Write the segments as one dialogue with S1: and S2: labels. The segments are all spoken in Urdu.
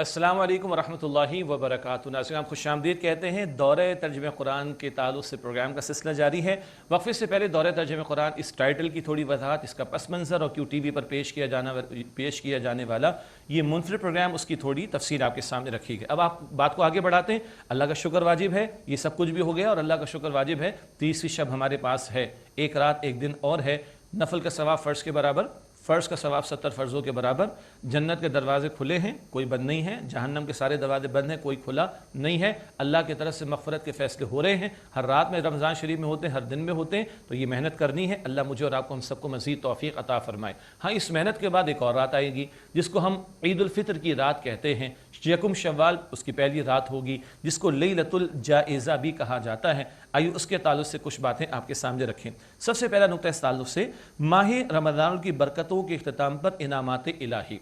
S1: السلام علیکم ورحمۃ اللہ وبرکاتہ۔ ناظرین آپ خوش آمدید کہتے ہیں۔ دورہ ترجمہ قرآن کے تعلق سے پروگرام کا سلسلہ جاری ہے۔ وقفے سے پہلے دورہ ترجمہ قرآن اس ٹائٹل کی تھوڑی وضاحت، اس کا پس منظر اور کیوں ٹی وی پر پیش کیا جانے والا یہ منفرد پروگرام، اس کی تھوڑی تفصیل آپ کے سامنے رکھی گئی۔ اب آپ بات کو آگے بڑھاتے ہیں۔ اللہ کا شکر واجب ہے، یہ سب کچھ بھی ہو گیا اور اللہ کا شکر واجب ہے۔ 30ویں شب ہمارے پاس ہے، ایک رات ایک دن اور ہے۔ نفل کا ثواب فرض کے برابر، فرض کا ثواب 70 فرضوں کے برابر۔ جنت کے دروازے کھلے ہیں، کوئی بند نہیں ہے۔ جہنم کے سارے دروازے بند ہیں، کوئی کھلا نہیں ہے۔ اللہ کی طرف سے مغفرت کے فیصلے ہو رہے ہیں، ہر رات میں رمضان شریف میں ہوتے ہیں، ہر دن میں ہوتے ہیں، تو یہ محنت کرنی ہے۔ اللہ مجھے اور آپ کو ہم سب کو مزید توفیق عطا فرمائے۔ ہاں، اس محنت کے بعد ایک اور رات آئے گی جس کو ہم عید الفطر کی رات کہتے ہیں۔ یکم شوال اس کی پہلی رات ہوگی جس کو لیلۃ الجائزہ بھی کہا جاتا ہے۔ آئیے اس کے تعلق سے کچھ باتیں آپ کے سامنے رکھیں۔ سب سے پہلا نقطہ اس تعلق سے ماہ رمضان کی برکتوں کے اختتام پر انعامات الہی۔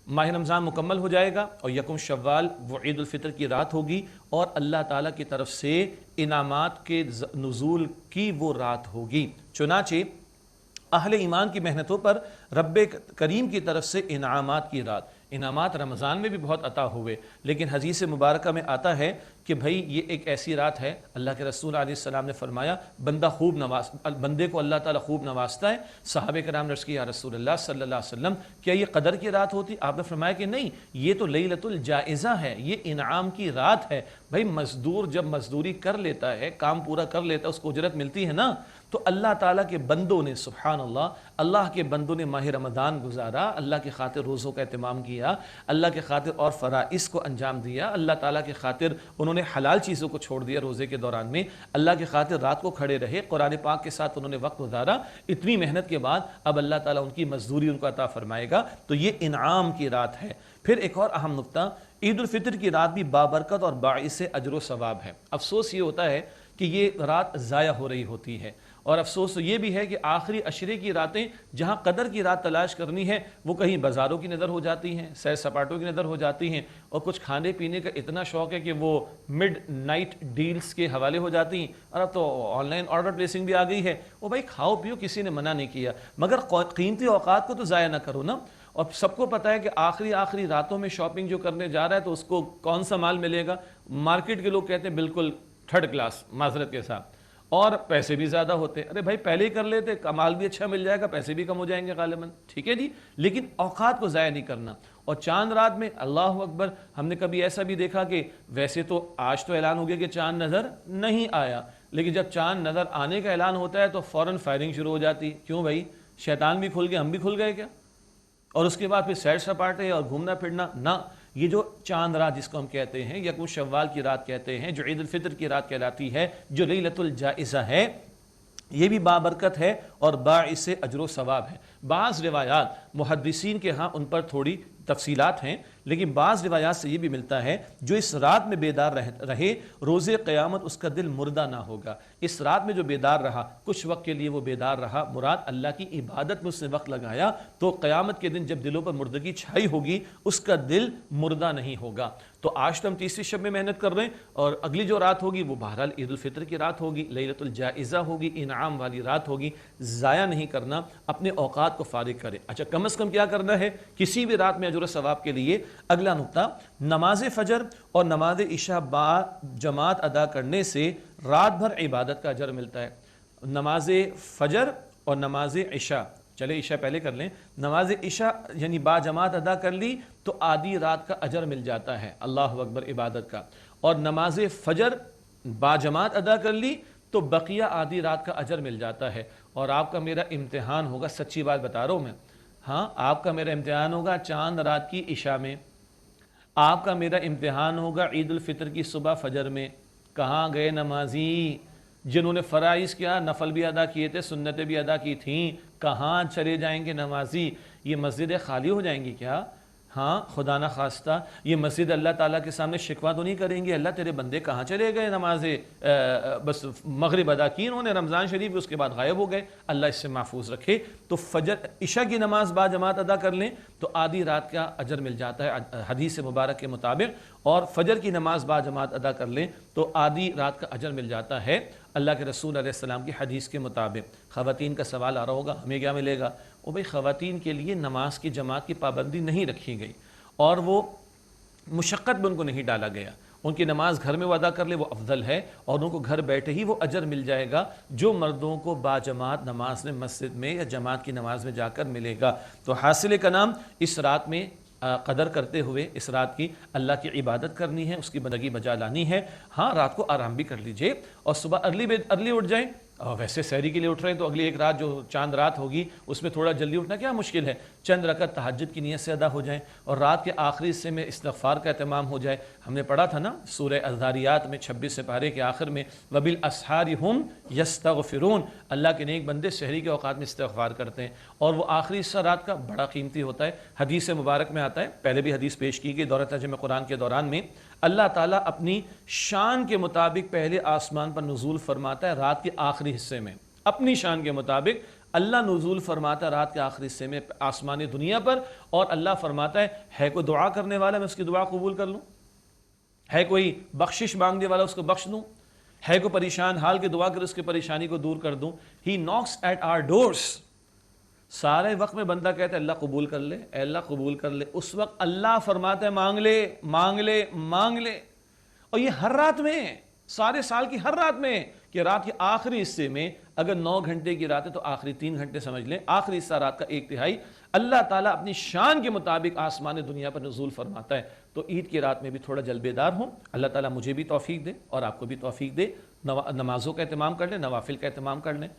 S1: ماہ رمضان مکمل ہو جائے گا اور یکم شوال وہ عید الفطر کی رات ہوگی اور اللہ تعالیٰ کی طرف سے انعامات کے نزول کی وہ رات ہوگی۔ چنانچہ اہل ایمان کی محنتوں پر رب کریم کی طرف سے انعامات کی رات، انعامات رمضان میں بھی بہت عطا ہوئے، لیکن حدیث مبارکہ میں آتا ہے کہ بھائی یہ ایک ایسی رات ہے، اللہ کے رسول علیہ السلام نے فرمایا بندے کو اللہ تعالیٰ خوب نوازتا ہے۔ صحابہ کرام نے عرض کیا یا رسول اللہ صلی اللہ علیہ وسلم کیا یہ قدر کی رات ہوتی؟ آپ نے فرمایا کہ نہیں، یہ تو لیلۃ الجائزہ ہے، یہ انعام کی رات ہے۔ بھائی مزدور جب مزدوری کر لیتا ہے، کام پورا کر لیتا ہے، اس کو اجرت ملتی ہے نا۔ تو اللہ تعالیٰ کے بندوں نے، سبحان اللہ کے بندوں نے ماہ رمضان گزارا، اللہ کی خاطر روزوں کا اہتمام کیا، اللہ کے خاطر اور فرائض کو انجام دیا، اللہ تعالیٰ کی خاطر انہوں نے حلال چیزوں کو چھوڑ دیا روزے کے دوران میں، اللہ کی خاطر رات کو کھڑے رہے، قرآن پاک کے ساتھ انہوں نے وقت گزارا۔ اتنی محنت کے بعد اب اللہ تعالیٰ ان کی مزدوری ان کو عطا فرمائے گا، تو یہ انعام کی رات ہے۔ پھر ایک اور اہم نقطہ، عید الفطر کی رات بھی بابرکت اور باعث اجر و ثواب ہے۔ افسوس یہ ہوتا ہے کہ یہ رات ضائع ہو رہی ہوتی ہے، اور افسوس یہ بھی ہے کہ آخری عشرے کی راتیں جہاں قدر کی رات تلاش کرنی ہے وہ کہیں بازاروں کی نظر ہو جاتی ہیں، سیر سپاٹوں کی نظر ہو جاتی ہیں، اور کچھ کھانے پینے کا اتنا شوق ہے کہ وہ مڈ نائٹ ڈیلز کے حوالے ہو جاتی ہیں۔ اور اب تو آن لائن آرڈر پلیسنگ بھی آ گئی ہے۔ وہ بھائی کھاؤ پیو، کسی نے منع نہیں کیا، مگر قیمتی اوقات کو تو ضائع نہ کرو نا۔ اور سب کو پتہ ہے کہ آخری راتوں میں شاپنگ جو کرنے جا رہا ہے تو اس کو کون سا مال ملے گا؟ مارکیٹ کے لوگ کہتے ہیں بالکل تھرڈ کلاس، معذرت کے ساتھ، اور پیسے بھی زیادہ ہوتے ہیں۔ ارے بھائی پہلے ہی کر لیتے، کمال بھی اچھا مل جائے گا، پیسے بھی کم ہو جائیں گے غالباً، ٹھیک ہے جی، لیکن اوقات کو ضائع نہیں کرنا۔ اور چاند رات میں اللہ اکبر، ہم نے کبھی ایسا بھی دیکھا کہ ویسے تو آج تو اعلان ہو گیا کہ چاند نظر نہیں آیا، لیکن جب چاند نظر آنے کا اعلان ہوتا ہے تو فوراً فائرنگ شروع ہو جاتی۔ کیوں بھائی؟ شیطان بھی کھل گئے، ہم بھی کھل گئے کیا؟ اور اس کے بعد پھر سیر سپاٹے اور گھومنا پھرنا نہ۔ یہ جو چاند رات جس کو ہم کہتے ہیں، یکم شوال کی رات کہتے ہیں، جو عید الفطر کی رات کہلاتی ہے، جو لیلۃ الجائزہ ہے، یہ بھی بابرکت ہے اور باعث اجر و ثواب ہے۔ بعض روایات محدثین کے ہاں ان پر تھوڑی تفصیلات ہیں، لیکن بعض روایات سے یہ بھی ملتا ہے جو اس رات میں بیدار رہے، روز قیامت اس کا دل مردہ نہ ہوگا۔ اس رات میں جو بیدار رہا، کچھ وقت کے لیے وہ بیدار رہا، مراد اللہ کی عبادت میں اس نے وقت لگایا، تو قیامت کے دن جب دلوں پر مردگی چھائی ہوگی اس کا دل مردہ نہیں ہوگا۔ تو آج تو ہم 30ویں شب میں محنت کر رہے ہیں، اور اگلی جو رات ہوگی وہ بہرحال عید الفطر کی رات ہوگی، لیلۃ الجائزہ ہوگی، انعام والی رات ہوگی۔ ضائع نہیں کرنا، اپنے اوقات کو فارغ کرے۔ اچھا، کم از کم کیا کرنا ہے کسی بھی رات میں اجر و ثواب کے لیے؟ اگلا نقطہ، نماز فجر اور نماز عشاء با جماعت ادا کرنے سے رات بھر عبادت کا اجر ملتا ہے۔ نماز فجر اور نماز عشاء، چلے عشاء پہلے کر لیں، نماز عشاء یعنی با جماعت ادا کر لی تو آدھی رات کا اجر مل جاتا ہے، اللہ اکبر، عبادت کا۔ اور نماز فجر با جماعت ادا کر لی تو بقیہ آدھی رات کا اجر مل جاتا ہے۔ اور آپ کا میرا امتحان ہوگا، سچی بات بتا رہا ہوں میں، ہاں آپ کا میرا امتحان ہوگا چاند رات کی عشاء میں، آپ کا میرا امتحان ہوگا عید الفطر کی صبح فجر میں۔ کہاں گئے نمازی جنہوں نے فرائض کیا، نفل بھی ادا کیے تھے، سنتیں بھی ادا کی تھیں؟ کہاں چلے جائیں گے نمازی؟ یہ مسجدیں خالی ہو جائیں گی کیا؟ ہاں خدا نہ خواستہ یہ مسجد اللہ تعالیٰ کے سامنے شکوہ تو نہیں کریں گے، اللہ تیرے بندے کہاں چلے گئے؟ نماز بس مغرب ادا کی انہوں نے رمضان شریف، اس کے بعد غائب ہو گئے۔ اللہ اس سے محفوظ رکھے۔ تو فجر عشاء کی نماز با جماعت ادا کر لیں تو آدھی رات کا اجر مل جاتا ہے حدیث مبارک کے مطابق، اور فجر کی نماز با جماعت ادا کر لیں تو آدھی رات کا اجر مل جاتا ہے اللہ کے رسول علیہ السلام کی حدیث کے مطابق۔ خواتین کا سوال آ رہا ہوگا ہمیں کیا ملے گا؟ وہ بھائی خواتین کے لیے نماز کی جماعت کی پابندی نہیں رکھی گئی، اور وہ مشقت میں ان کو نہیں ڈالا گیا. ان کی نماز گھر میں وہ ادا کر لے وہ افضل ہے، اور ان کو گھر بیٹھے ہی وہ اجر مل جائے گا جو مردوں کو باجماعت نماز میں مسجد میں یا جماعت کی نماز میں جا کر ملے گا. تو حاصل کلام اس رات میں قدر کرتے ہوئے اس رات کی اللہ کی عبادت کرنی ہے، اس کی بندگی بجا لانی ہے. ہاں رات کو آرام بھی کر لیجئے اور صبح ارلی اٹھ جائیں. ویسے سحری کے لیے اٹھ رہے ہیں تو اگلی ایک رات جو چاند رات ہوگی اس میں تھوڑا جلدی اٹھنا کیا مشکل ہے. چند رکعت تہجد کی نیت سے ادا ہو جائیں اور رات کے آخری حصے میں استغفار کا اہتمام ہو جائے. ہم نے پڑھا تھا نا سورہ الذاریات میں 26 سپارے کے آخر میں وَبِالْأَسْحَارِ هُمْ يَسْتَغْفِرُونَ، اللہ کے نیک بندے سحری کے اوقات میں استغفار کرتے ہیں. اور وہ آخری حصہ رات کا بڑا قیمتی ہوتا ہے. حدیث مبارک میں آتا ہے، پہلے بھی حدیث پیش کی گئی دورہ ترجمہ قرآن کے دوران میں، اللہ تعالیٰ اپنی شان کے مطابق پہلے آسمان پر نزول فرماتا ہے رات کے آخری حصے میں. اپنی شان کے مطابق اللہ نزول فرماتا ہے رات کے آخری حصے میں آسمان دنیا پر، اور اللہ فرماتا ہے کوئی دعا کرنے والا میں اس کی دعا قبول کر لوں، ہے کوئی بخشش مانگنے والا اس کو بخش دوں، ہے کوئی پریشان حال کی دعا کر اس کی پریشانی کو دور کر دوں. ہی ناکس ایٹ آور ڈورس. سارے وقت میں بندہ کہتا ہے اللہ قبول کر لے، اے اللہ قبول کر لے. اس وقت اللہ فرماتا ہے مانگ لے مانگ لے مانگ لے. اور یہ ہر رات میں، سارے سال کی ہر رات میں، کہ رات کے آخری حصے میں اگر 9 گھنٹے کی رات ہے تو آخری 3 گھنٹے سمجھ لیں، آخری حصہ رات کا 1/3 اللہ تعالیٰ اپنی شان کے مطابق آسمان دنیا پر نزول فرماتا ہے. تو عید کی رات میں بھی تھوڑا جلبے دار ہوں. اللہ تعالیٰ مجھے بھی توفیق دے اور آپ کو بھی توفیق دے. نمازوں کا اہتمام کر لیں، نوافل کا اہتمام کر لیں،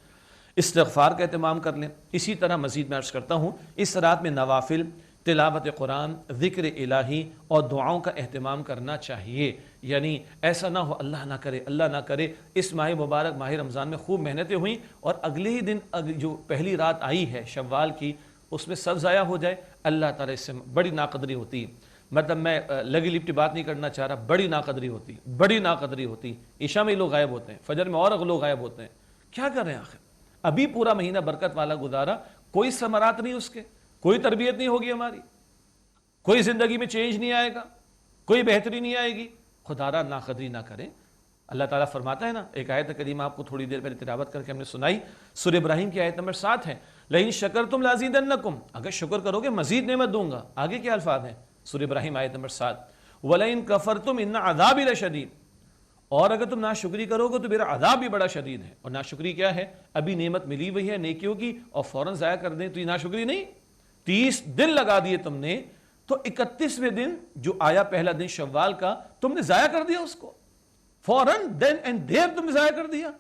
S1: استغفار کا اہتمام کر لیں. اسی طرح مزید میں عرض کرتا ہوں اس رات میں نوافل، تلاوت قرآن، ذکر الہی اور دعاؤں کا اہتمام کرنا چاہیے. یعنی ایسا نہ ہو اللہ نہ کرے اللہ نہ کرے اس ماہ مبارک ماہ رمضان میں خوب محنتیں ہوئیں اور اگلے ہی دن جو پہلی رات آئی ہے شوال کی اس میں سب ضائع ہو جائے. اللہ تعالیٰ اس سے بڑی ناقدری ہوتی ہے. مطلب میں لگی لپٹی بات نہیں کرنا چاہ رہا، بڑی ناقدری ہوتی، بڑی ناقدری ہوتی. عشاء میں لوگ غائب ہوتے ہیں، فجر میں اور لوگ غائب ہوتے ہیں. کیا کر رہے ہیں آخر؟ ابھی پورا مہینہ برکت والا گزارا، کوئی ثمرات نہیں اس کے، کوئی تربیت نہیں ہوگی ہماری، کوئی زندگی میں چینج نہیں آئے گا، کوئی بہتری نہیں آئے گی. خدا را ناقدری نہ کریں. اللہ تعالیٰ فرماتا ہے نا، ایک آیت کریمہ آپ کو تھوڑی دیر پہلے تلاوت کر کے ہم نے سنائی، سورہ ابراہیم کی آیت نمبر 7 ہے، لئن شکرتم لازیدنکم، اگر شکر کرو گے مزید نعمت دوں گا. آگے کیا الفاظ ہیں سورہ ابراہیم آیت نمبر 7، وَلَئِن كَفَرْتُمْ إِنَّ عَذَابِي لَشَدِيدٌ، اور اگر تم ناشکری کرو گے تو میرا عذاب بھی بڑا شدید ہے. اور ناشکری کیا ہے؟ ابھی نعمت ملی ہوئی ہے نیکیوں کی اور فوراً ضائع کر دیں تو یہ ناشکری نہیں. 30 دن لگا دیے تم نے تو 31ویں دن جو آیا پہلا دن شوال کا تم نے ضائع کر دیا اس کو فوراً، دین اینڈ دیر تم نے ضائع کر دیا.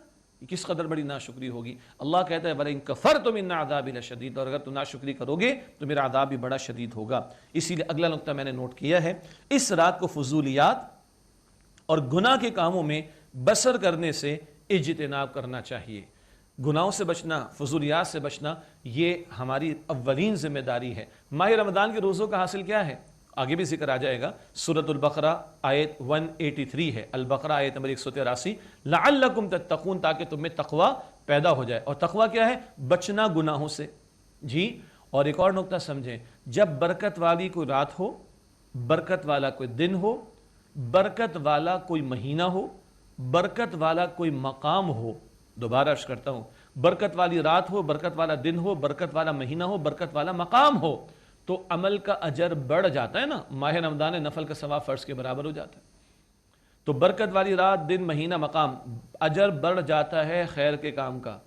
S1: کس قدر بڑی ناشکری ہوگی. اللہ کہتا ہے وَلَئِن كَفَرْتُمْ إِنَّ عَذَابِي لَشَدِيدٌ، اور اگر تم ناشکری کرو گے تو میرا عذاب بھی بڑا شدید ہوگا. اسی لیے اگلا نقطہ میں نے نوٹ کیا ہے، اس رات کو فضولیات اور گناہ کے کاموں میں بسر کرنے سے اجتناب کرنا چاہیے. گناہوں سے بچنا، فضولیات سے بچنا، یہ ہماری اولین ذمہ داری ہے. ماہ رمضان کے روزوں کا حاصل کیا ہے؟ آگے بھی ذکر آ جائے گا. سورۃ البقرہ آیت 183 ہے، البقرہ آیت نمبر 183، لعلکم تتقون، تاکہ تم میں تقوی پیدا ہو جائے. اور تقوی کیا ہے؟ بچنا گناہوں سے. جی، اور ایک اور نقطہ سمجھیں، جب برکت والی کوئی رات ہو، برکت والا کوئی دن ہو، برکت والا کوئی مہینہ ہو، برکت والا کوئی مقام ہو، دوبارہ عرض کرتا ہوں، برکت والی رات ہو، برکت والا دن ہو، برکت والا مہینہ ہو، برکت والا مقام ہو، تو عمل کا اجر بڑھ جاتا ہے نا. ماہ رمضان نفل کا ثواب فرض کے برابر ہو جاتا ہے. تو برکت والی رات، دن، مہینہ، مقام، اجر بڑھ جاتا ہے خیر کے کام کا.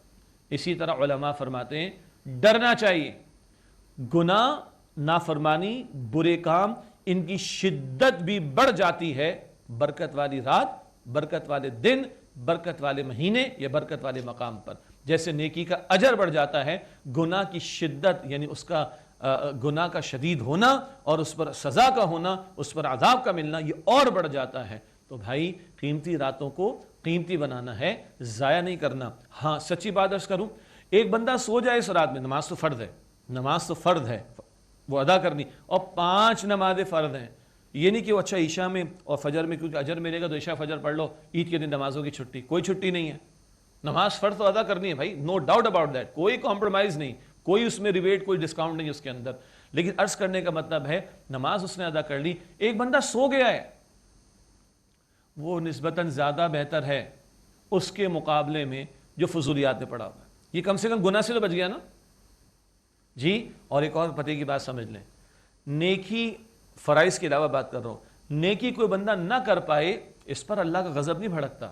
S1: اسی طرح علماء فرماتے ہیں ڈرنا چاہیے. گناہ، نافرمانی، برے کام، ان کی شدت بھی بڑھ جاتی ہے برکت والی رات، برکت والے دن، برکت والے مہینے یا برکت والے مقام پر. جیسے نیکی کا اجر بڑھ جاتا ہے، گناہ کی شدت یعنی اس کا گناہ کا شدید ہونا اور اس پر سزا کا ہونا، اس پر عذاب کا ملنا، یہ اور بڑھ جاتا ہے. تو بھائی قیمتی راتوں کو قیمتی بنانا ہے، ضائع نہیں کرنا. ہاں سچی بات عرض کروں، ایک بندہ سو جائے اس رات میں، نماز تو فرض ہے، نماز تو فرض ہے وہ ادا کرنی، اور 5 نمازیں فرض ہیں. یہ نہیں کہ وہ اچھا عشاء میں اور فجر میں کیونکہ اجر ملے گا تو عشاء فجر پڑھ لو، عید کے دن نمازوں کی چھٹی. کوئی چھٹی نہیں ہے، نماز فرض تو ادا کرنی ہے بھائی، نو ڈاؤٹ اباؤٹ دیٹ، کوئی کمپرومائز نہیں، کوئی اس میں ریبیٹ، کوئی ڈسکاؤنٹ نہیں اس کے اندر. لیکن عرض کرنے کا مطلب ہے نماز اس نے ادا کر لی. ایک بندہ سو گیا ہے، وہ نسبتاً زیادہ بہتر ہے اس کے مقابلے میں جو فضولیات میں پڑا ہوا ہے. یہ کم سے کم گناہ سے تو بچ گیا نا. جی، اور ایک اور پتے کی بات سمجھ لیں، نیکی فرائض کے علاوہ بات کر رہا ہوں، نیکی کوئی بندہ نہ کر پائے اس پر اللہ کا غضب نہیں بھڑکتا،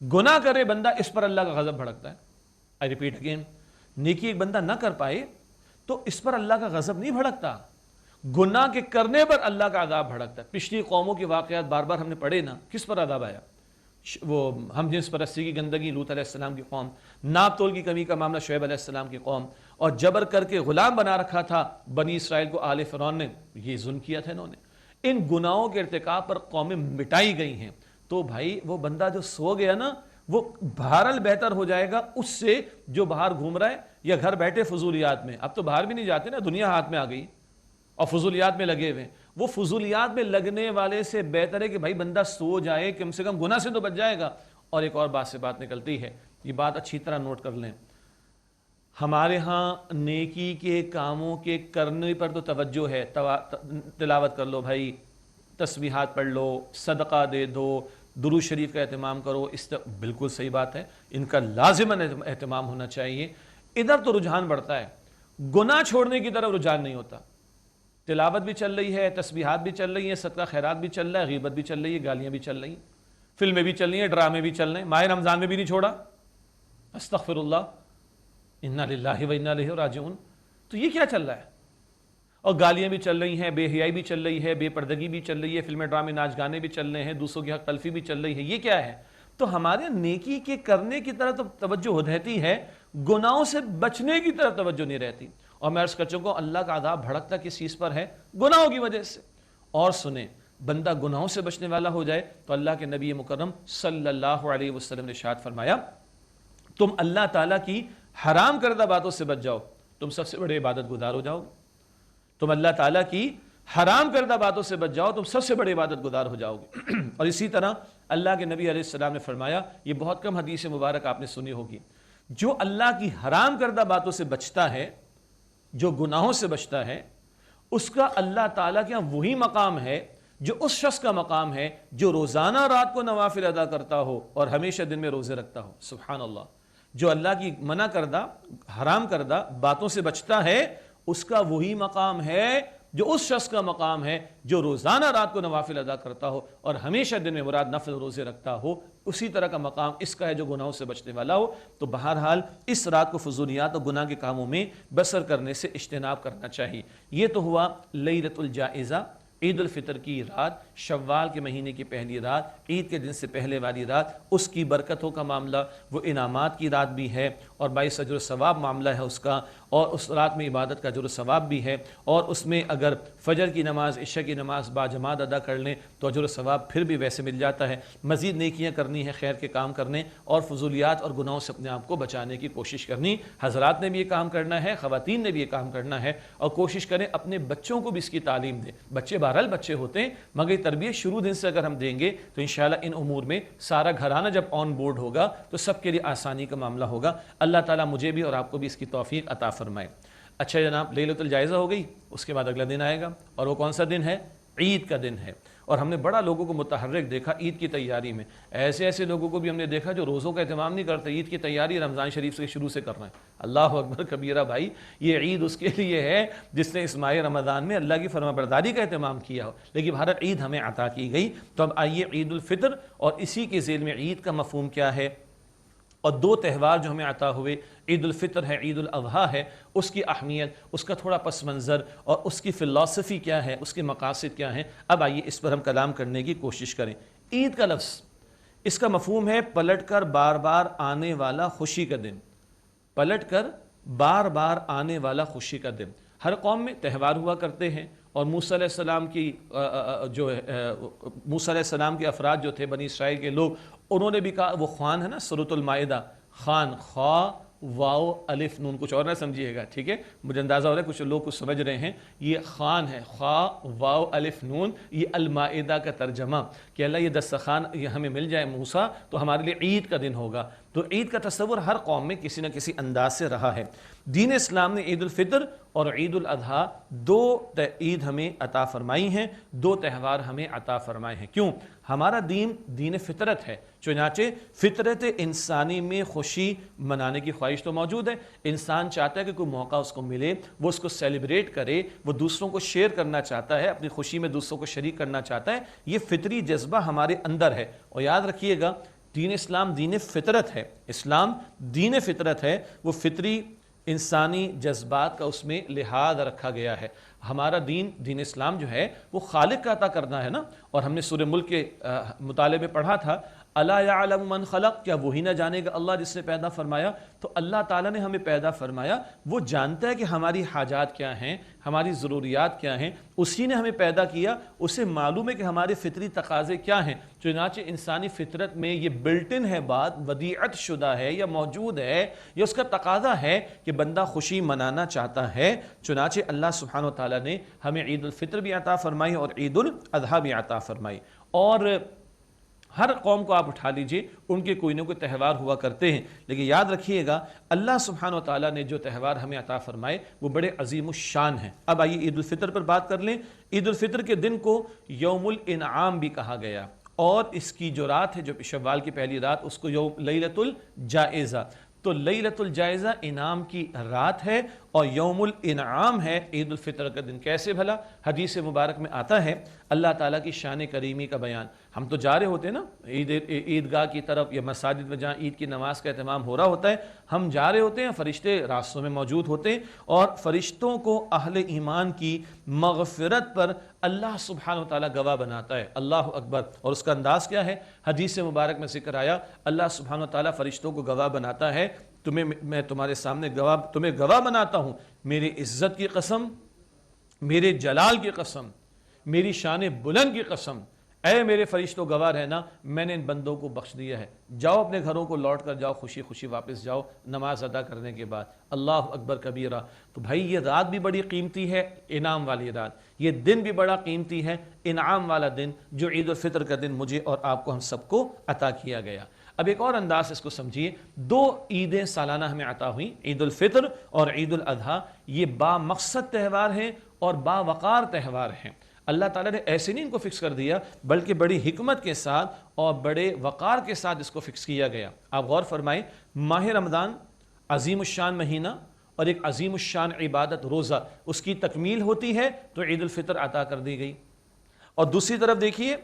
S1: گناہ کرے بندہ اس پر اللہ کا غضب بھڑکتا ہے. آئی ریپیٹ اگین، نیکی ایک بندہ نہ کر پائے تو اس پر اللہ کا غضب نہیں بھڑکتا، گناہ کے کرنے پر اللہ کا عذاب بھڑکتا ہے. پچھلی قوموں کے واقعات بار بار ہم نے پڑھے نا، کس پر عذاب آیا؟ وہ ہم جنس پرستی کی گندگی لوط علیہ السلام کی قوم، ناپ تول کی کمی کا معاملہ شعیب علیہ السلام کی قوم، اور جبر کر کے غلام بنا رکھا تھا بنی اسرائیل کو آل فرعون نے، یہ ظلم کیا تھا انہوں نے. ان گناہوں کے ارتکاب پر قومیں مٹائی گئی ہیں. تو بھائی وہ بندہ جو سو گیا نا وہ بہرحال بہتر ہو جائے گا اس سے جو باہر گھوم رہا ہے یا گھر بیٹھے فضولیات میں. اب تو باہر بھی نہیں جاتے نا، دنیا ہاتھ میں آ گئی اور فضولیات میں لگے ہوئے. وہ فضولیات میں لگنے والے سے بہتر ہے کہ بھائی بندہ سو جائے، کم سے کم گناہ سے تو بچ جائے گا. اور ایک اور بات سے بات نکلتی ہے، یہ بات اچھی طرح نوٹ کر لیں، ہمارے ہاں نیکی کے کاموں کے کرنے پر تو توجہ ہے. تلاوت کر لو بھائی، تسبیحات پڑھ لو، صدقہ دے دو، درود شریف کا اہتمام کرو، بالکل صحیح بات ہے، ان کا لازماً اہتمام ہونا چاہیے. ادھر تو رجحان بڑھتا ہے، گناہ چھوڑنے کی طرف رجحان نہیں ہوتا. تلاوت بھی چل رہی ہے، تسبیحات بھی چل رہی ہیں، صدقہ خیرات بھی چل رہا ہے، غیبت بھی چل رہی ہے، گالیاں بھی چل رہی ہیں، فلمیں بھی چل رہی ہیں، ڈرامے بھی چل رہے ہیں. ماہ رمضان میں بھی نہیں چھوڑا، استغفر اللہ، انا للہ و انا الیہ راجعون. تو یہ کیا چل رہا ہے؟ اور گالیاں بھی چل رہی ہیں، بے حیائی بھی چل رہی ہے، بے پردگی بھی چل رہی ہے، فلمیں ڈرامے ناچ گانے بھی چل رہے ہیں، دوسروں کی حق تلفی بھی چل رہی ہے. یہ کیا ہے؟ تو ہمارے نیکی کے کرنے کی طرف تو توجہ رہتی ہے، گناہوں سے بچنے کی طرف توجہ نہیں رہتی. اور میں عرض کر چکا ہوں اللہ کا عذاب بھڑکتا کس چیز پر ہے؟ گناہوں کی وجہ سے. اور سنیں، بندہ گناہوں سے بچنے والا ہو جائے تو اللہ کے نبی مکرم صلی اللہ علیہ وسلم نے ارشاد فرمایا، تم اللہ تعالیٰ کی حرام کردہ باتوں سے بچ جاؤ، تم سب سے بڑے عبادت گزار ہو جاؤ گے. تم اللہ تعالیٰ کی حرام کردہ باتوں سے بچ جاؤ، تم سب سے بڑے عبادت گزار ہو جاؤ گے. اور اسی طرح اللہ کے نبی علیہ السلام نے فرمایا، یہ بہت کم حدیث مبارک آپ نے سنی ہوگی، جو اللہ کی حرام کردہ باتوں سے بچتا ہے، جو گناہوں سے بچتا ہے، اس کا اللہ تعالیٰ کے یہاں وہی مقام ہے جو اس شخص کا مقام ہے جو روزانہ رات کو نوافل ادا کرتا ہو اور ہمیشہ دن میں روزے رکھتا ہو. سبحان اللہ. جو اللہ کی منع کردہ حرام کردہ باتوں سے بچتا ہے اس کا وہی مقام ہے جو اس شخص کا مقام ہے جو روزانہ رات کو نوافل ادا کرتا ہو اور ہمیشہ دن میں مراد نفل روزے رکھتا ہو. اسی طرح کا مقام اس کا ہے جو گناہوں سے بچنے والا ہو. تو بہرحال اس رات کو فضولیات اور گناہ کے کاموں میں بسر کرنے سے اجتناب کرنا چاہیے. یہ تو ہوا لیلۃ الجائزہ، عید الفطر کی رات، شوال کے مہینے کی پہلی رات، عید کے دن سے پہلے والی رات. اس کی برکتوں کا معاملہ، وہ انعامات کی رات بھی ہے اور باعث اجر و ثواب معاملہ ہے اس کا، اور اس رات میں عبادت کا اجر و ثواب بھی ہے. اور اس میں اگر فجر کی نماز، عشاء کی نماز باجماعت ادا کر لیں تو اجر و ثواب پھر بھی ویسے مل جاتا ہے. مزید نیکیاں کرنی ہے، خیر کے کام کرنے اور فضولیات اور گناہوں سے اپنے آپ کو بچانے کی کوشش کرنی. حضرات نے بھی یہ کام کرنا ہے، خواتین نے بھی یہ کام کرنا ہے، اور کوشش کریں اپنے بچوں کو بھی اس کی تعلیم دیں. بچے بہرحال بچے ہوتے ہیں مگر تربیت شروع دن سے اگر ہم دیں گے تو انشاءاللہ ان امور میں سارا گھرانہ جب آن بورڈ ہوگا تو سب کے لیے آسانی کا معاملہ ہوگا. اللہ تعالیٰ مجھے بھی اور آپ کو بھی اس کی توفیق عطا فرمائے. اچھا جناب، لیلۃ الجائزہ ہو گئی، اس کے بعد اگلا دن آئے گا، اور وہ کون سا دن ہے؟ عید کا دن ہے. اور ہم نے بڑا لوگوں کو متحرک دیکھا عید کی تیاری میں. ایسے لوگوں کو بھی ہم نے دیکھا جو روزوں کا اہتمام نہیں کرتے، عید کی تیاری رمضان شریف سے شروع سے کر رہے ہیں. اللہ اکبر کبیرہ. بھائی یہ عید اس کے لیے ہے جس نے اس ماہ رمضان میں اللہ کی فرما برداری کا اہتمام کیا ہو، لیکن بھارت عید ہمیں عطا کی گئی. تو اب آئیے عید الفطر اور اسی کے ذیل میں عید کا مفہوم کیا ہے، اور دو تہوار جو ہمیں عطا ہوئے، عید الفطر ہے، عید الاضحیٰ ہے، اس کی اہمیت، اس کا تھوڑا پس منظر اور اس کی فلسفی کیا ہے، اس کے مقاصد کیا ہیں. اب آئیے اس پر ہم کلام کرنے کی کوشش کریں. عید کا لفظ، اس کا مفہوم ہے پلٹ کر بار بار آنے والا خوشی کا دن. پلٹ کر بار بار آنے والا خوشی کا دن. ہر قوم میں تہوار ہوا کرتے ہیں، اور موسیٰ علیہ السلام کی موسیٰ علیہ السلام کے افراد جو تھے بنی اسرائیل کے لوگ، انہوں نے بھی کہا، وہ خوان ہے نا سورۃ المائدہ، خوان، خا واو الف نون، کچھ اور نہ سمجھیے گا، ٹھیک ہے؟ مجھے اندازہ ہو رہا ہے کچھ لوگ کچھ سمجھ رہے ہیں. یہ خوان ہے، خا واو الف نون، یہ المائدہ کا ترجمہ کہ اللہ یہ دسترخوان یہ ہمیں مل جائے موسیٰ تو ہمارے لیے عید کا دن ہوگا. تو عید کا تصور ہر قوم میں کسی نہ کسی انداز سے رہا ہے. دین اسلام نے عید الفطر اور عید الاضحیٰ دو عید ہمیں عطا فرمائی ہیں، دو تہوار ہمیں عطا فرمائے ہیں۔ کیوں؟ ہمارا دین دین فطرت ہے، چنانچہ فطرت انسانی میں خوشی منانے کی خواہش تو موجود ہے۔ انسان چاہتا ہے کہ کوئی موقع اس کو ملے، وہ اس کو سیلیبریٹ کرے، وہ دوسروں کو شیئر کرنا چاہتا ہے، اپنی خوشی میں دوسروں کو شریک کرنا چاہتا ہے۔ یہ فطری جذبہ ہمارے اندر ہے، اور یاد رکھیے گا دین اسلام دین فطرت ہے، اسلام دین فطرت ہے، وہ فطری انسانی جذبات کا اس میں لحاظ رکھا گیا ہے۔ ہمارا دین اسلام جو ہے وہ خالق کا عطا کرنا ہے نا، اور ہم نے سورہ ملک کے مطالعے میں پڑھا تھا الا یعلم من خلق، کیا وہی نہ جانے گا اللہ جس نے پیدا فرمایا؟ تو اللہ تعالیٰ نے ہمیں پیدا فرمایا، وہ جانتا ہے کہ ہماری حاجات کیا ہیں، ہماری ضروریات کیا ہیں، اسی نے ہمیں پیدا کیا، اسے معلوم ہے کہ ہمارے فطری تقاضے کیا ہیں۔ چنانچہ انسانی فطرت میں یہ بلٹ ان ہے، بات ودیعت شدہ ہے یا موجود ہے، یا اس کا تقاضا ہے کہ بندہ خوشی منانا چاہتا ہے۔ چنانچہ اللہ سبحانہ و تعالیٰ نے ہمیں عید الفطر بھی عطا فرمائی اور عید الاضحیٰ بھی عطا فرمائی۔ اور ہر قوم کو آپ اٹھا لیجئے، ان کے کوئی نہ کوئی تہوار ہوا کرتے ہیں، لیکن یاد رکھیے گا اللہ سبحانہ و تعالیٰ نے جو تہوار ہمیں عطا فرمائے وہ بڑے عظیم الشان ہیں۔ اب آئیے عید الفطر پر بات کر لیں۔ عید الفطر کے دن کو یوم الانعام بھی کہا گیا، اور اس کی جو رات ہے، جو شوال کی پہلی رات، اس کو یوم لیلۃ الجائزہ۔ تو لیلۃ الجائزہ انعام کی رات ہے، اور یوم الانعام ہے عید الفطر کا دن۔ کیسے بھلا؟ حدیث مبارک میں آتا ہے اللہ تعالیٰ کی شان کریمی کا بیان۔ ہم تو جا رہے ہوتے ہیں نا عیدگاہ کی طرف یا مساجد میں جہاں عید کی نماز کا اہتمام ہو رہا ہوتا ہے، ہم جا رہے ہوتے ہیں، فرشتے راستوں میں موجود ہوتے ہیں، اور فرشتوں کو اہل ایمان کی مغفرت پر اللہ سبحانہ وتعالیٰ گواہ بناتا ہے۔ اللہ اکبر! اور اس کا انداز کیا ہے؟ حدیث مبارک میں ذکر آیا اللہ سبحانہ وتعالیٰ فرشتوں کو گواہ بناتا ہے، میں تمہارے سامنے تمہیں گواہ بناتا ہوں، میری عزت کی قسم، میرے جلال کی قسم، میری شان بلند کی قسم، اے میرے فرشتوں گواہ رہنا، میں نے ان بندوں کو بخش دیا ہے، جاؤ اپنے گھروں کو لوٹ کر جاؤ، خوشی خوشی واپس جاؤ نماز ادا کرنے کے بعد۔ اللہ اکبر کبیرہ! تو بھائی یہ رات بھی بڑی قیمتی ہے، انعام والی رات، یہ دن بھی بڑا قیمتی ہے، انعام والا دن، جو عید الفطر کا دن مجھے اور آپ کو، ہم سب کو عطا کیا گیا۔ اب ایک اور انداز اس کو سمجھیے، دو عیدیں سالانہ ہمیں عطا ہوئیں، عید الفطر اور عید الاضحیٰ، یہ با مقصد تہوار ہیں اور با وقار تہوار ہیں۔ اللہ تعالیٰ نے ایسے نہیں ان کو فکس کر دیا، بلکہ بڑی حکمت کے ساتھ اور بڑے وقار کے ساتھ اس کو فکس کیا گیا۔ آپ غور فرمائیں، ماہ رمضان عظیم الشان مہینہ اور ایک عظیم الشان عبادت روزہ، اس کی تکمیل ہوتی ہے تو عید الفطر عطا کر دی گئی۔ اور دوسری طرف دیکھیے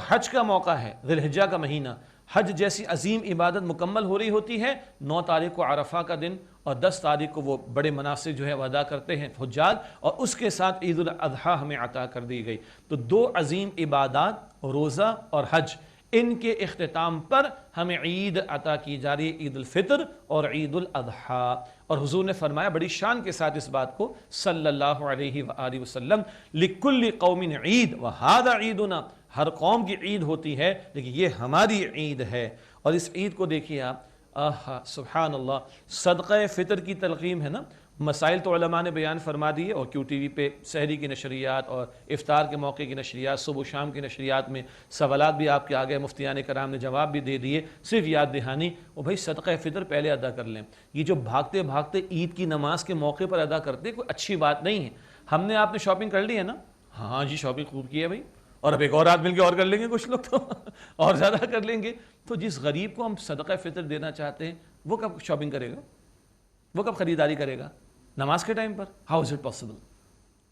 S1: حج کا موقع ہے، ذی الحجہ کا مہینہ، حج جیسی عظیم عبادت مکمل ہو رہی ہوتی ہے، 9 تاریخ کو عرفہ کا دن اور 10 تاریخ کو وہ بڑے مناسک جو ہے وہ ادا کرتے ہیں حجاج، اور اس کے ساتھ عید الاضحیٰ ہمیں عطا کر دی گئی۔ تو دو عظیم عبادات، روزہ اور حج، ان کے اختتام پر ہمیں عید عطا کی جا رہی ہے، عید الفطر اور عید الاضحیٰ۔ اور حضور نے فرمایا بڑی شان کے ساتھ اس بات کو صلی اللہ علیہ وآلہ وسلم، لِكُلِّ قَوْمٍ عید وَهَذَا عیدنا، ہر قوم کی عید ہوتی ہے لیکن یہ ہماری عید ہے۔ اور اس عید کو دیکھیے آپ، سبحان اللہ، صدقہ فطر کی تلقین ہے نا، مسائل تو علماء نے بیان فرما دیے، اور کیو ٹی وی پہ سحری کی نشریات اور افطار کے موقع کی نشریات، صبح و شام کی نشریات میں سوالات بھی آپ کے آگئے، مفتیان کرام نے جواب بھی دے دیے، صرف یاد دہانی، اور بھائی صدقہ فطر پہلے ادا کر لیں۔ یہ جو بھاگتے بھاگتے عید کی نماز کے موقع پر ادا کرتے کوئی اچھی بات نہیں ہے۔ ہم نے آپ نے شاپنگ کر لی ہے نا؟ ہاں جی شاپنگ خوب کی ہے بھائی، اور اب ایک اور آدھ مل کے اور کر لیں گے، کچھ لوگ تو اور زیادہ کر لیں گے۔ تو جس غریب کو ہم صدقہ فطر دینا چاہتے ہیں وہ کب شاپنگ کرے گا؟ وہ کب خریداری کرے گا؟ نماز کے time per? How is it possible?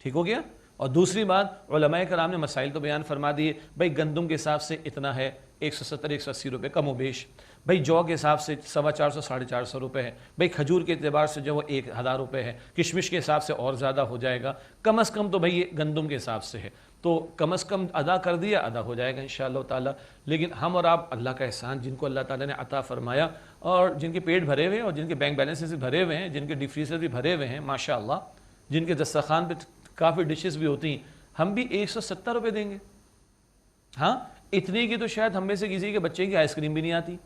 S1: ٹھیک ہو گیا۔ اور دوسری بات، علماء کرام نے مسائل تو بیان فرما دیے، بھائی گندم کے حساب سے اتنا ہے، 170-180 روپے کم و بیش، بھائی جو کے حساب سے 450-450 روپے ہے، بھائی کھجور کے اعتبار سے جو وہ 1000 روپے ہے، کشمش کے حساب سے اور زیادہ ہو جائے گا، کم از کم تو بھائی یہ گندم کے حساب سے ہے، تو کم از کم ادا کر دیا، ادا ہو جائے گا انشاءاللہ تعالی۔ لیکن ہم اور آپ اللہ کا احسان، جن کو اللہ تعالیٰ نے عطا فرمایا اور جن کے پیٹ بھرے ہوئے ہیں اور جن کے بینک بیلنسز بھی بھرے ہوئے ہیں، جن کے ڈی فریزر بھی بھرے ہوئے ہیں ماشاءاللہ، جن کے دسترخوان پہ کافی ڈشز بھی ہوتی ہیں، ہم بھی 170 روپے دیں گے؟ ہاں اتنے کی تو شاید ہم میں سے کسی کے بچے کی آئس کریم بھی نہیں آتی۔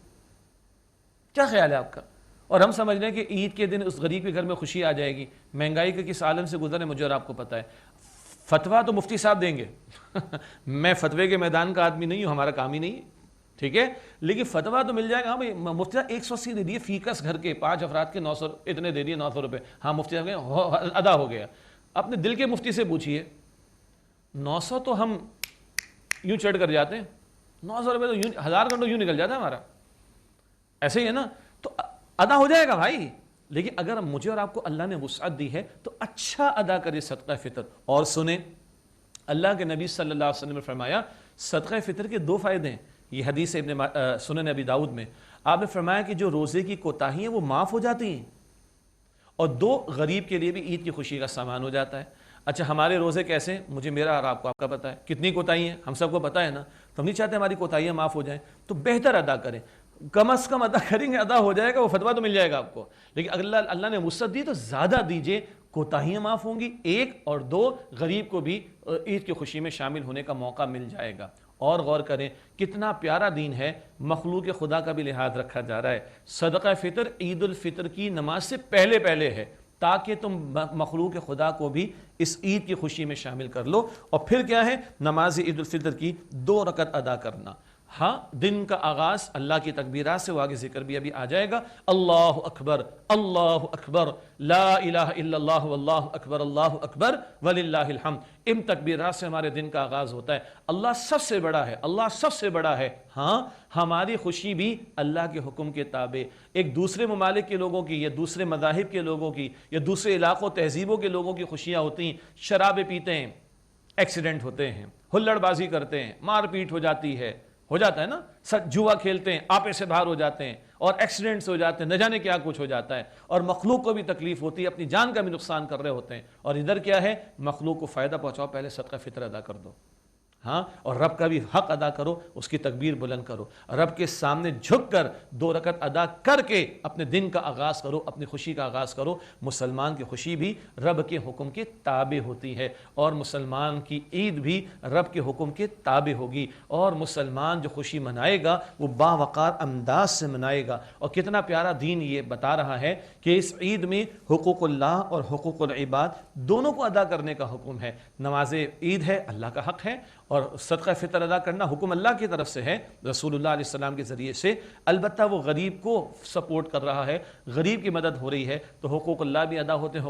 S1: کیا خیال ہے آپ کا؟ اور ہم سمجھ رہے ہیں کہ عید کے دن اس غریب کے گھر میں خوشی آ جائے گی۔ مہنگائی کے کس عالم سے گزرے مجھے اور آپ کو پتہ ہے۔ فتویٰ تو مفتی صاحب دیں گے میں فتوے کے میدان کا آدمی نہیں ہوں، ہمارا کام ہی نہیں ہے، ٹھیک ہے، لیکن فتویٰ تو مل جائے گا. ہاں بھائی مفتی صاحب 180 دے دیے فی کس گھر کے 5 افراد کے 900 اتنے دے دیے 900 روپے. ہاں مفتی صاحب ادا ہو گیا. اپنے دل کے مفتی سے پوچھیے 900 تو ہم یوں چڑھ کر جاتے ہیں, 900 روپے تو یوں 1000 گھنٹوں یوں نکل جاتا ہے ہمارا, ایسے ہی ہے نا, تو ادا ہو جائے گا بھائی. لیکن اگر مجھے اور آپ کو اللہ نے وسعت دی ہے تو اچھا ادا کرے صدقہ فطر. اور سنیں اللہ کے نبی صلی اللہ علیہ وسلم نے فرمایا صدقہ فطر کے 2 فائدے ہیں. یہ حدیث ابن سنن ابی داؤد میں آپ نے فرمایا کہ جو روزے کی کوتاہی ہیں وہ معاف ہو جاتی ہیں, اور 2 غریب کے لیے بھی عید کی خوشی کا سامان ہو جاتا ہے. اچھا ہمارے روزے کیسے ہیں, مجھے میرا اور آپ کا پتہ ہے کتنی کوتاہی ہیں, ہم سب کو پتہ ہے نا. تو ہم نہیں چاہتے ہماری کوتاہیاں معاف ہو جائیں, تو بہتر ادا کریں, کم از کم ادا کریں گے, ادا ہو جائے گا, وہ فتویٰ تو مل جائے گا آپ کو. لیکن اگر اللہ نے وسعت دی تو زیادہ دیجئے, کوتاہیاں معاف ہوں گی 1, اور 2 غریب کو بھی عید کی خوشی میں شامل ہونے کا موقع مل جائے گا. اور غور کریں کتنا پیارا دین ہے, مخلوق خدا کا بھی لحاظ رکھا جا رہا ہے. صدقہ فطر عید الفطر کی نماز سے پہلے ہے, تاکہ تم مخلوق خدا کو بھی اس عید کی خوشی میں شامل کر لو. اور پھر کیا ہے, نماز عید الفطر کی 2 رکعت ادا کرنا. ہاں دن کا آغاز اللہ کی تکبیرات سے, وہ آگے ذکر بھی ابھی آ جائے گا. اللہ اکبر لا الہ الا اللہ واللہ اکبر وللہ الحمد. ان تکبیرات سے ہمارے دن کا آغاز ہوتا ہے. اللہ سب سے بڑا ہے, اللہ سب سے بڑا ہے. ہاں ہماری خوشی بھی اللہ کے حکم کے تابع. ایک دوسرے ممالک کے لوگوں کی یا دوسرے مذاہب کے لوگوں کی یا دوسرے علاقوں تہذیبوں کے لوگوں کی خوشیاں ہوتی ہیں, شرابیں پیتے ہیں, ایکسیڈنٹ ہوتے ہیں, ہلڑ بازی کرتے ہیں, مار پیٹ ہو جاتی ہے, ہو جاتا ہے نا, جوا کھیلتے ہیں, آپے سے باہر ہو جاتے ہیں, اور ایکسیڈنٹس ہو جاتے ہیں, نہ جانے کیا کچھ ہو جاتا ہے, اور مخلوق کو بھی تکلیف ہوتی ہے, اپنی جان کا بھی نقصان کر رہے ہوتے ہیں. اور ادھر کیا ہے, مخلوق کو فائدہ پہنچاؤ, پہلے صدقہ فطر ادا کر دو. ہاں, اور رب کا بھی حق ادا کرو, اس کی تکبیر بلند کرو, رب کے سامنے جھک کر 2 رکعت ادا کر کے اپنے دن کا آغاز کرو, اپنی خوشی کا آغاز کرو. مسلمان کی خوشی بھی رب کے حکم کے تابع ہوتی ہے, اور مسلمان کی عید بھی رب کے حکم کے تابع ہوگی. اور مسلمان جو خوشی منائے گا وہ باوقار انداز سے منائے گا. اور کتنا پیارا دین یہ بتا رہا ہے کہ اس عید میں حقوق اللہ اور حقوق العباد دونوں کو ادا کرنے کا حکم ہے. نماز عید ہے, اللہ کا حق ہے, اور صدقہ فطر ادا کرنا حکم اللہ کی طرف سے ہے, رسول اللہ علیہ السلام کے ذریعے سے. البتہ وہ غریب کو سپورٹ کر رہا ہے, غریب کی مدد ہو رہی ہے, تو حقوق اللہ بھی ادا ہوتے ہیں,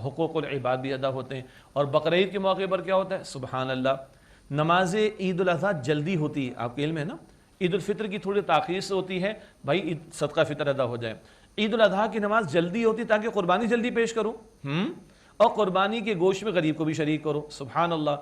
S1: حقوق العباد بھی ادا ہوتے ہیں. اور بقرعید کے موقع پر کیا ہوتا ہے, سبحان اللہ, نماز عید الاضحیٰ جلدی ہوتی ہے, آپ کے علم ہے نا. عید الفطر کی تھوڑی تاخیر سے ہوتی ہے, بھائی صدقہ فطر ادا ہو جائے. عید الاضحیٰ کی نماز جلدی ہوتی تاکہ قربانی جلدی پیش کرو, اور قربانی کے گوشت میں غریب کو بھی شریک کرو. سبحان اللہ,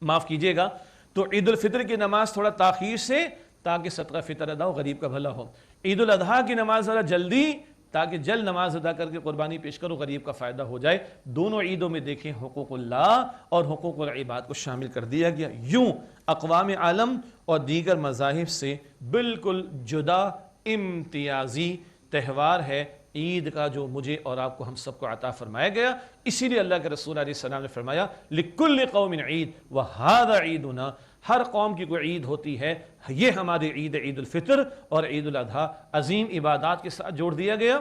S1: معاف کیجئے گا, تو عید الفطر کی نماز تھوڑا تاخیر سے تاکہ صدقہ فطر ادا ہو, غریب کا بھلا ہو. عید الاضحیٰ کی نماز ذرا جلدی تاکہ جلد نماز ادا کر کے قربانی پیش کرو, غریب کا فائدہ ہو جائے. دونوں عیدوں میں دیکھیں حقوق اللہ اور حقوق العباد کو شامل کر دیا گیا. یوں اقوام عالم اور دیگر مذاہب سے بالکل جدا امتیازی تہوار ہے عید کا, جو مجھے اور آپ کو ہم سب کو عطا فرمایا گیا. اسی لیے اللہ کے رسول علیہ السلام نے فرمایا لِكُلِّ قَوْمٍ عید وَهَذَا عِيدُنَا, ہر قوم کی کوئی عید ہوتی ہے, یہ ہماری عید عید الفطر اور عید الاضحیٰ. عظیم عبادات کے ساتھ جوڑ دیا گیا,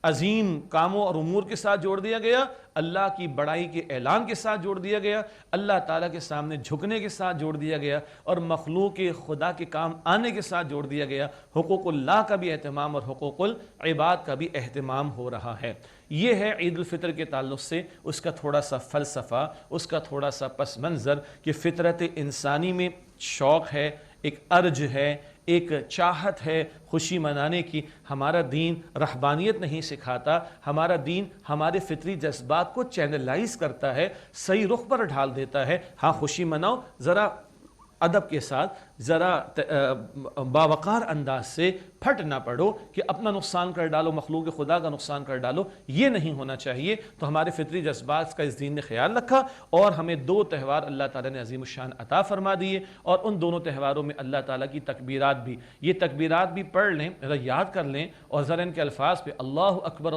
S1: عظیم کاموں اور امور کے ساتھ جوڑ دیا گیا, اللہ کی بڑائی کے اعلان کے ساتھ جوڑ دیا گیا, اللہ تعالیٰ کے سامنے جھکنے کے ساتھ جوڑ دیا گیا, اور مخلوق خدا کے کام آنے کے ساتھ جوڑ دیا گیا. حقوق اللہ کا بھی اہتمام اور حقوق العباد کا بھی اہتمام ہو رہا ہے. یہ ہے عید الفطر کے تعلق سے اس کا تھوڑا سا فلسفہ, اس کا تھوڑا سا پس منظر, کہ فطرت انسانی میں شوق ہے, ایک ارج ہے, ایک چاہت ہے خوشی منانے کی. ہمارا دین رہبانیت نہیں سکھاتا, ہمارا دین ہمارے فطری جذبات کو چینلائز کرتا ہے, صحیح رخ پر ڈھال دیتا ہے. ہاں خوشی مناؤ, ذرا ادب کے ساتھ, ذرا باوقار انداز سے, پھٹ نہ پڑو کہ اپنا نقصان کر ڈالو, مخلوق خدا کا نقصان کر ڈالو, یہ نہیں ہونا چاہیے. تو ہمارے فطری جذبات کا اس دین نے خیال رکھا, اور ہمیں 2 تہوار اللہ تعالیٰ نے عظیم الشان عطا فرما دیے, اور ان دونوں تہواروں میں اللہ تعالیٰ کی تکبیرات بھی, یہ تکبیرات بھی پڑھ لیں, ذرا یاد کر لیں, اور ذرا ان کے الفاظ پہ اللہ اکبر,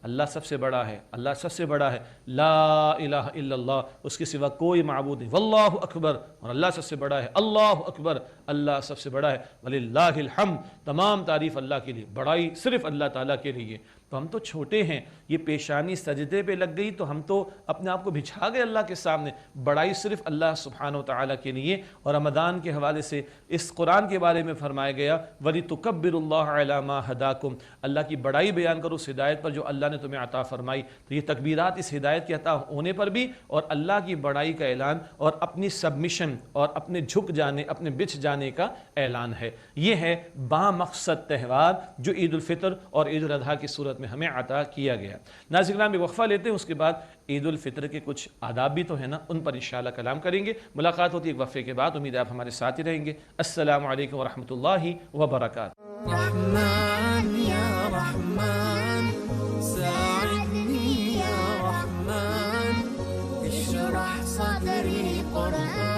S1: اللہ سب سے بڑا ہے, اللہ سب سے بڑا ہے, لا الہ الا اللہ, اس کے سوا کوئی معبود نہیں, واللہ اکبر, اور اللہ سب سے بڑا ہے, اللہ اکبر, اللہ سب سے بڑا ہے, وللہ الحمد, تمام تعریف اللہ کے لیے, بڑائی صرف اللہ تعالیٰ کے لیے. تو ہم تو چھوٹے ہیں، یہ پیشانی سجدے پہ لگ گئی تو ہم تو اپنے آپ کو بچھا گئے اللہ کے سامنے۔ بڑائی صرف اللہ سبحانہ و تعالیٰ کے لیے۔ اور رمضان کے حوالے سے اس قرآن کے بارے میں فرمایا گیا وَلِتُكَبِّرُوا اللَّهَ عَلَى مَا هَدَاكُمْ، اللہ کی بڑائی بیان کرو اس ہدایت پر جو اللہ نے تمہیں عطا فرمائی۔ تو یہ تکبیرات اس ہدایت کے عطا ہونے پر بھی اور اللہ کی بڑائی کا اعلان اور اپنی سبمیشن اور اپنے جھک جانے، اپنے بچھ جانے کا اعلان ہے۔ یہ ہے بامقصد تہوار جو عید الفطر اور عید الاضحیٰ کی صورت میں ہمیں عطا کیا گیا۔ ناظرین کرام ایک وقفہ لیتے ہیں، اس کے بعد عید الفطر کے کچھ آداب بھی تو ہیں نا، ان پر انشاءاللہ کلام کریں گے۔ ملاقات ہوتی ہے ایک وقفے کے بعد، امید ہے آپ ہمارے ساتھ ہی رہیں گے۔ السلام علیکم ورحمۃ اللہ وبرکاتہ۔
S2: رحمن یا رحمن ساعدنی یا رحمن اشرح صدری قرآن